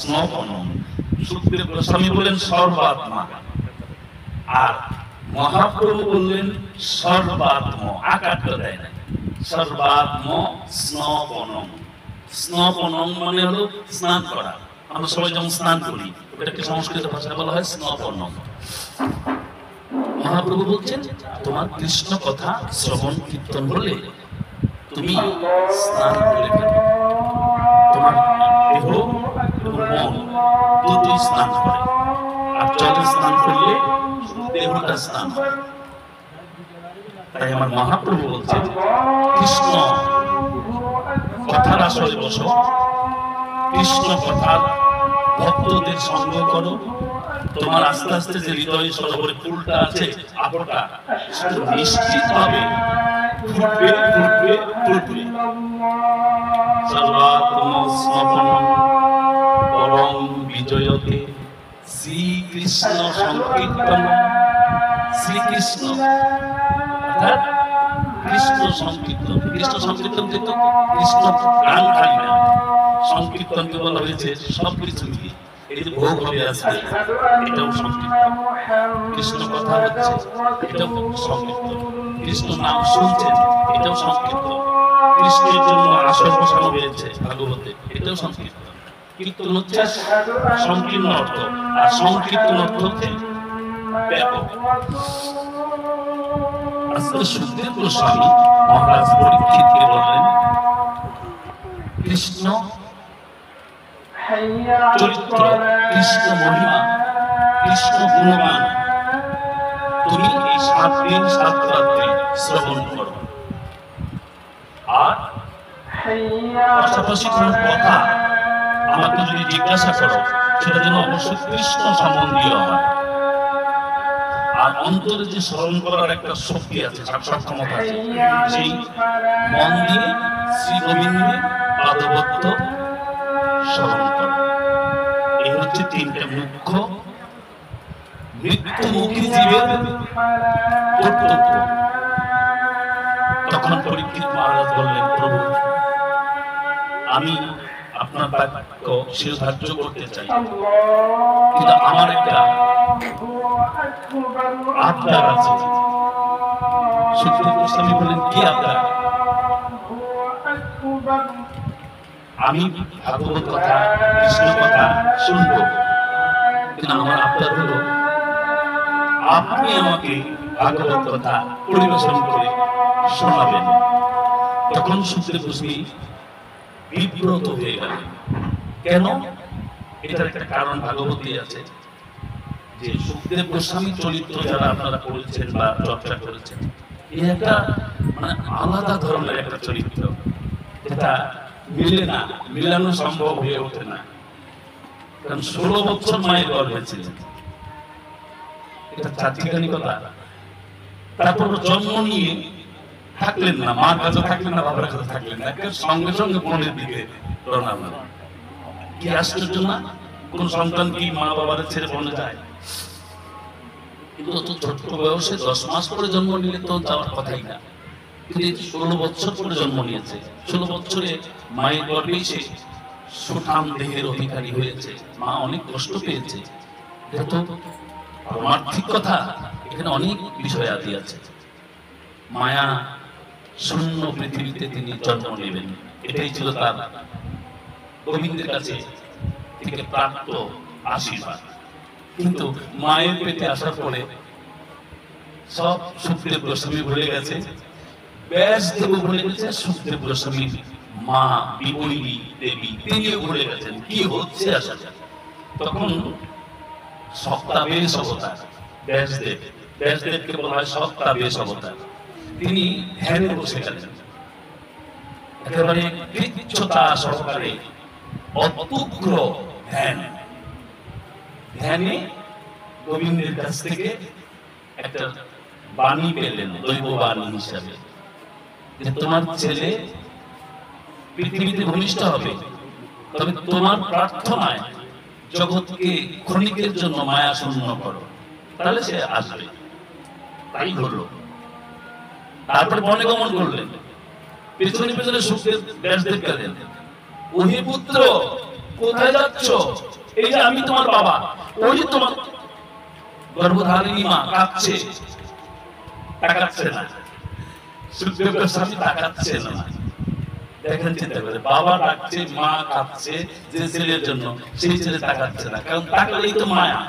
স্নপনম। সুখদেব গোস্বামী বললেন সর্বাত্মা, আর মহাপ্রভু বললেন সর্বাত্ম, আকারটা দেয় না, সর্বাত্ম স্নপনম। স্নপনম মানে হলো স্নান করা। আমরা সবাই যেমন স্নান করি, ওটাকে সংস্কৃত ভাষায় বলা হয় স্নপনম। মহাপ্রভু বলছেন তোমার কৃষ্ণ কথা শ্রবণ কীর্তন হলে তুমি স্নান করে ফেলো, তোমার দেহ এবং মন দুটোই স্নান করে। আর জলে স্নান করলে দেহটা স্নান হয়। তাই আমার মহাপ্রভু বলছেন কৃষ্ণ কথার আসরে বসো, কৃষ্ণ কথার ভক্তদের সঙ্গ করো, তোমার আস্তে আস্তে যে হৃদয় সরোবরে ফুলটা আছে আপটা সেটা নিশ্চিত ভাবে ফুটবে ফুটবে ফুটবে। সর্বাত্ম স্নপনম পরম বিজয়তে শ্রীকৃষ্ণ সংকীর্তন। শ্রীকৃষ্ণ অর্থাৎ কৃষ্ণ সংকীর্তন। কৃষ্ণ সংকীর্তন যেহেতু কৃষ্ণ গান খালি না, সংকীর্তনকে বলা হয়েছে সবকিছু দিয়ে। এই যে ভোগ হবে আছে এটাও সংকীর্তন, কৃষ্ণ কথা হচ্ছে এটাও সংকীর্তন, কৃষ্ণ নাম শুনছেন এটাও সংকীর্তন, কৃষ্ণের জন্য আসর বসানো হয়েছে ভাগবতে এটাও সংকীর্তন। কীর্তন হচ্ছে সংকীর্ণ অর্থ, আর সংকীর্তন অর্থ হচ্ছে ব্যাপক। আজকে সুখদেব গোস্বামী মহারাজ পরীক্ষিতকে বললেন কৃষ্ণ চরিত্র, কৃষ্ণ মহিমা, কৃষ্ণ গুণগান তুমি এই 7 দিন 7 রাত্রি শ্রবণ করো। আর পাশাপাশি কোন কথা আমাকে যদি জিজ্ঞাসা করো সেটা যেন অবশ্যই কৃষ্ণ সম্বন্ধীয় হয়। আর অন্তরে যে স্মরণ করার একটা শক্তি আছে, সক্ষমতা আছে, সেই মন দিয়ে শ্রী গোবিন্দের পাদপদ্ম স্মরণ করো। এই হচ্ছে 3টে মুখ্য মৃত্যুমুখী জীবের কর্তব্য। তখন পরীক্ষিত মহারাজ বললেন প্রভু আমি আপনার বাক্য শিরোধার্য করতে চাই, কিন্তু আমার একটা আবদার আছে। সুখদেব গোস্বামী বললেন কি আবদার? আমি ভাগবত কথা কৃষ্ণ কথা শুনবো, কিন্তু আমার আবদার হলো আপনি আমাকে ভাগবত কথা পরিবেশন করে শোনাবেন। তখন সুখদেব গোস্বামী বিব্রত হয়ে গেলেন। কেন? এটার একটা কারণ ভাগবতী আছে, যে সুখদেব গোস্বামী চরিত্র যারা আপনারা পড়েছেন বা চর্চা করেছেন, এই একটা মানে আলাদা ধরনের একটা চরিত্র, যেটা মিলে না, মিলানো সম্ভব হয়ে ওঠে না। কারণ 16 বছর মায়ের গর্ভে ছিলেন, এটা চারটিখানি কথা। তারপর জন্ম নিয়ে থাকলেন না, মার কাছে থাকলেন না, বাবার কাছে থাকলেন না, সঙ্গে সঙ্গে বনের দিকে রওনা হলেন। কি আশ্চর্য না? কোন সন্তান কি মা বাবার ছেড়ে বনে যায়? কিন্তু অত ছোট্ট বয়সে 10 মাস পরে জন্ম নিলে তো যাওয়ার কথাই না। কিন্তু 16 বছর পরে জন্ম নিয়েছে, 16 বছরে মায়ের গর্ভেই সে সুঠাম দেহের অধিকারী হয়েছে। মা অনেক কষ্ট পেয়েছে, এটা তো পারমার্থিক কথা। এখানে অনেক বিষয় আদি আছে। মায়া শূন্য পৃথিবীতে তিনি জন্ম নেবেন, এটাই ছিল তার গোবিন্দের কাছে থেকে প্রাপ্ত আশীর্বাদ। কিন্তু মায়ের পেটে আসার পরে সব সুখদেব গোস্বামী ভুলে গেছে, ব্যাসদেব ভুলে গেছে, সুখদেব গোস্বামীর মা বিবৈরী দেবী তিনিও ভুলে গেছেন কি হচ্ছে আসলে। তখন সপ্তাবেশ অবতার ব্যাসদেবকে বলা হয় সপ্তাবেশ অবতার। তিনি ধ্যানে বসে গেলেন, একেবারে কৃচ্ছতা সহকারে অত্যুগ্র ধ্যানে গোবিন্দের কাছ থেকে একটা বাণী পেলেন, দৈব বাণী হিসাবে, যে তোমার ছেলে পৃথিবীতে ভূমিষ্ঠ হবে, তবে তোমার প্রার্থনায় জগৎকে ক্ষণিকের জন্য মায়া শূন্য করো, তাহলে সে আসবে। তাই হলো। তারপরে বনে গমন করলেন, পেছনে পেছনে সুখদেব ব্যাসদেব গেলেন, ওহে পুত্র কোথায় যাচ্ছ? এই যে আমি তোমার বাবা, ওই যে তোমার গর্ভধারিণী মা কাঁদছে, তাকাচ্ছে না। সুখদেব গোস্বামী তাকাচ্ছে না। দেখেন চিন্তা করে, বাবা ডাকছে, মা কাঁদছে যে ছেলের জন্য, সেই ছেলে তাকাচ্ছে না, কারণ তাকালেই তো মায়া।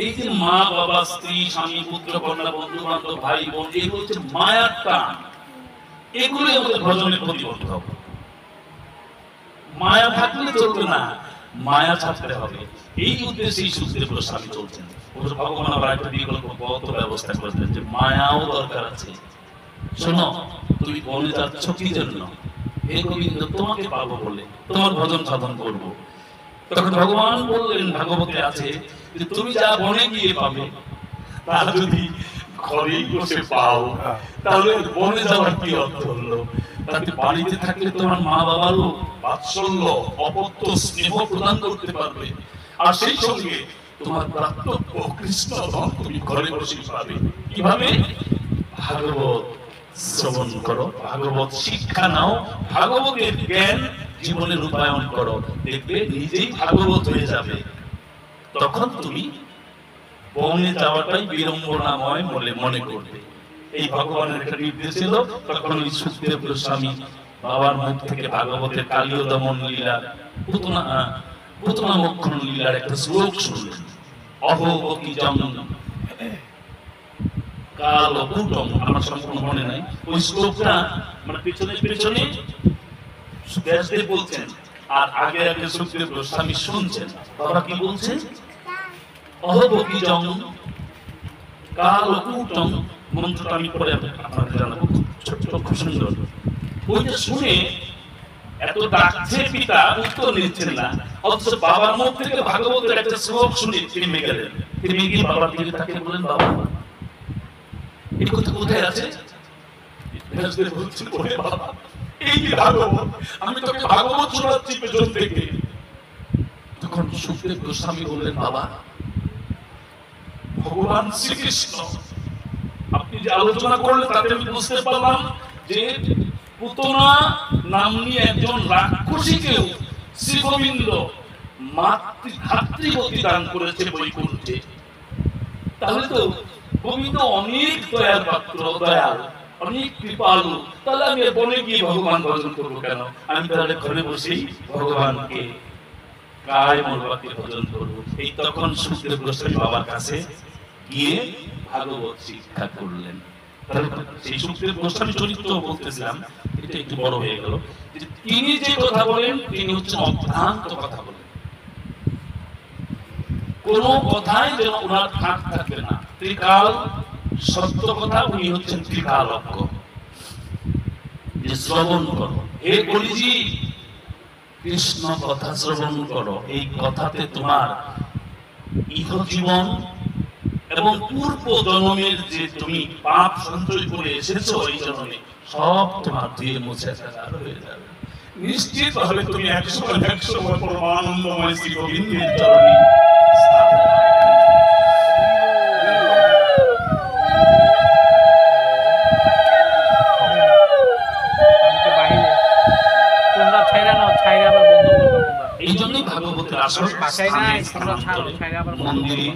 এই যে মা বাবা, স্ত্রী, স্বামী, পুত্র, কন্যা, বন্ধু বান্ধব, ভাই বোন, এগুলো হচ্ছে মায়ার টান। এগুলোই আমাদের ভজনের প্রতিবন্ধক। মায়া থাকলে চলবে না, মায়া ছাড়তে হবে। এই উদ্দেশ্যেই সুখদেব গোস্বামী চলছেন। ভগবান আবার একটা বিকল্পগত ব্যবস্থা করেছেন যে মায়াও দরকার আছে। শোনো, তুমি বনে যাচ্ছ কি জন্য? হে গোবিন্দ, তোমাকে পাবো বলে, তোমার ভজন সাধন করব। তখন ভগবান বললেন, ভাগবতে আছে যে তুমি যা বনে গিয়ে পাবে তা যদি ঘরেই বসে পাও, তাহলে বনে যাওয়ার কি অর্থ হলো? তাতে বাড়িতে থাকলে তোমার মা বাবারও বাৎসল্য, অপত্য, স্নেহ প্রদান করতে পারবে, আর সেই সঙ্গে তোমার প্রাপ্তব্য কৃষ্ণ ধন তুমি ঘরে বসে পাবে। কিভাবে? ভাগবত শ্রবণ করো, ভাগবত শিক্ষা নাও, ভাগবতের জ্ঞান জীবনে রূপায়ণ করো, দেখবে নিজেই ভাগবত হয়ে যাবে। তখন তুমি বনে যাওয়াটাই বিড়ম্বনাময় বলে মনে করবে। এই ভগবানের একটা নির্দেশ ছিল। তখন ওই সুখদেব গোস্বামী বাবার মুখ থেকে ভাগবতের কালীয় দমন লীলা, পুতনা মোক্ষণ লীলার একটা শ্লোক শুনলেন। অহোবকি জন্ম কাল কুটম, আমার সম্পূর্ণ মনে নাই ওই শ্লোকটা, মানে পেছনে পেছনে ব্যাসদেব বলছেন আর আগে আগে সুখদেব গোস্বামী শুনছেন। বাবা কি বলছে? অহোবকি জং কাল কুটম, মন্ত্রটা আমি পরে আপনাদের জানাবো, ছোট খুব সুন্দর। ওইটা শুনে এত ডাকছে পিতা, উত্তর নিচ্ছেন না, অথচ বাবার মুখ থেকে ভাগবতের একটা শ্লোক শুনে থেমে গেলেন। থেমে গিয়ে বাবার দিকে তাকে বলেন, বাবা এই কথা কোথায় আছে? এই যে ভাগবত, আমি তোকে ভাগবত শোনাচ্ছি পেছন থেকে। তখন সুখদেব গোস্বামী বললেন, বাবা ভগবান শ্রীকৃষ্ণ আপনি যে আলোচনা করলেন তাতে আমি বুঝতে পারলাম যে পুতনা নামনি একজন রাক্ষসীকেও শ্রী গোবিন্দ ভাতৃবতী দান করেছে বৈকুণ্ঠে। তাহলে তো গোবিন্দ অনেক দয়ার পাত্র, দয়াল, অনেক কৃপালু। তাহলে আমি বনে গিয়ে ভগবান ভজন করবো কেন? আমি তাহলে ঘরে বসেই ভগবানকে কায় মনোবাক্যে ভজন করবো। এই তখন সুখদেব গোস্বামী বাবার কাছে গিয়ে ভাগবত শিক্ষা করলেন। সেই সুখদেব গোস্বামী চরিত্র বলতেছিলাম, এটা একটু বড় হয়ে গেল। তিনি যে কথা বলেন তিনি হচ্ছেন অভ্রান্ত কথা বলেন, কোন কথাই যেন ওনার ফাঁক থাকবে না। ত্রিকাল সত্য কথা, উনি হচ্ছেন ত্রিকালজ্ঞ। যে শ্রবণ করো, হে কলিজি কৃষ্ণ কথা শ্রবণ করো, এই কথাতে তোমার ইহ জীবন এবং পূর্ব জন্মের যে তুমি পাপ সঞ্চয় করে এসেছো এই জন্মে, সব তোমার ধুয়ে মুছে ফেলার হয়ে যাবে। নিশ্চিত ভাবে তুমি 100 পরমানন্দময় শ্রী গোবিন্দের চরণে এই জন্যই ভাগবতের আসর মন্দিরে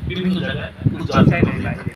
বিভিন্ন জায়গায়